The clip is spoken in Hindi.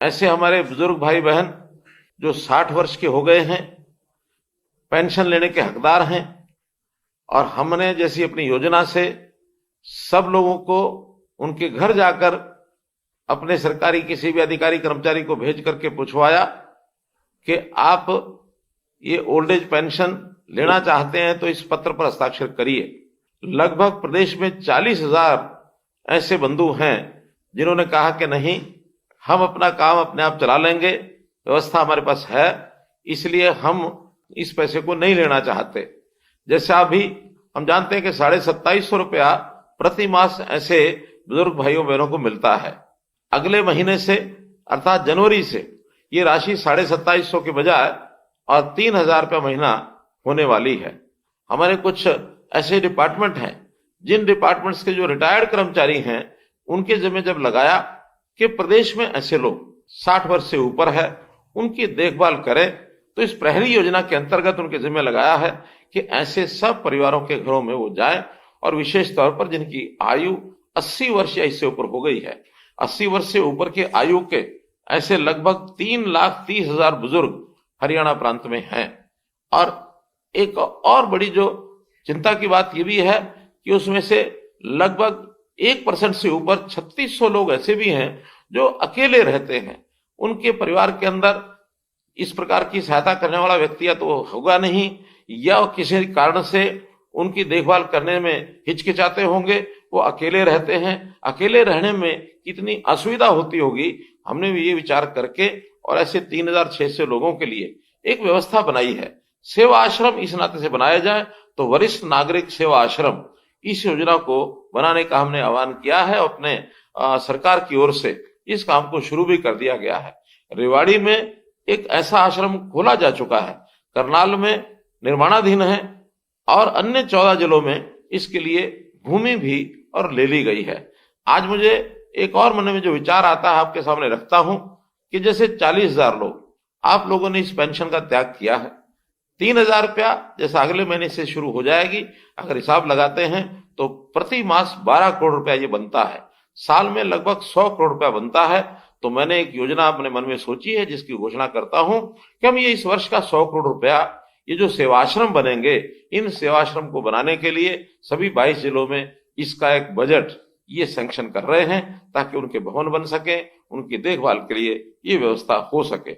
ऐसे हमारे बुजुर्ग भाई बहन जो 60 वर्ष के हो गए हैं, पेंशन लेने के हकदार हैं, और हमने जैसी अपनी योजना से सब लोगों को उनके घर जाकर अपने सरकारी किसी भी अधिकारी कर्मचारी को भेज करके पूछवाया कि आप ये ओल्ड एज पेंशन लेना चाहते हैं तो इस पत्र पर हस्ताक्षर करिए। लगभग प्रदेश में 40,000 ऐसे बंधु हैं जिन्होंने कहा कि नहीं, हम अपना काम अपने आप चला लेंगे, व्यवस्था हमारे पास है, इसलिए हम इस पैसे को नहीं लेना चाहते। जैसे अभी हम जानते हैं कि 2750 रुपया प्रति मास ऐसे बुजुर्ग भाइयों बहनों को मिलता है। अगले महीने से अर्थात जनवरी से ये राशि 2750 के बजाय और 3,000 रुपया महीना होने वाली है। हमारे कुछ ऐसे डिपार्टमेंट हैं जिन डिपार्टमेंट्स के जो रिटायर्ड कर्मचारी हैं उनके जिम्मे जब लगाया कि प्रदेश में ऐसे लोग 60 वर्ष से ऊपर है, उनकी देखभाल करें, तो इस प्रहरी योजना के अंतर्गत उनके जिम्मे लगाया है कि ऐसे सब परिवारों के घरों में वो जाएं, और विशेष तौर पर जिनकी आयु 80 वर्ष या इससे ऊपर हो गई है। 80 वर्ष से ऊपर के आयु के ऐसे लगभग 3,30,000 बुजुर्ग हरियाणा प्रांत में हैं। और एक और बड़ी जो चिंता की बात यह भी है कि उसमें से लगभग 1% से ऊपर 3600 लोग ऐसे भी हैं जो अकेले रहते हैं। उनके परिवार के अंदर इस प्रकार की सहायता करने वाला व्यक्ति या तो होगा नहीं, या किसी कारण से उनकी देखभाल करने में हिचकिचाते होंगे, वो अकेले रहते हैं। अकेले रहने में कितनी असुविधा होती होगी, हमने भी ये विचार करके और ऐसे 3,600 लोगों के लिए एक व्यवस्था बनाई है। सेवा आश्रम इस नाते से बनाया जाए तो वरिष्ठ नागरिक सेवा आश्रम, इस योजना को बनाने का हमने आह्वान किया है। अपने सरकार की ओर से इस काम को शुरू भी कर दिया गया है। रेवाड़ी में एक ऐसा आश्रम खोला जा चुका है, करनाल में निर्माणाधीन है, और अन्य 14 जिलों में इसके लिए भूमि भी और ले ली गई है। आज मुझे एक और मन में जो विचार आता है आपके सामने रखता हूं कि जैसे 40,000 लोग आप लोगों ने इस पेंशन का त्याग किया है, 3,000 रुपया जैसा अगले महीने से शुरू हो जाएगी, अगर हिसाब लगाते हैं तो प्रति मास 12 करोड़ रुपया ये बनता है। साल में लगभग 100 करोड़ रुपया बनता है। तो मैंने एक योजना अपने मन में सोची है जिसकी घोषणा करता हूं कि हम ये इस वर्ष का 100 करोड़ रुपया, ये जो सेवाश्रम बनेंगे, इन सेवाश्रम को बनाने के लिए सभी 22 जिलों में इसका एक बजट ये सैंक्शन कर रहे हैं ताकि उनके भवन बन सके, उनकी देखभाल के लिए ये व्यवस्था हो सके।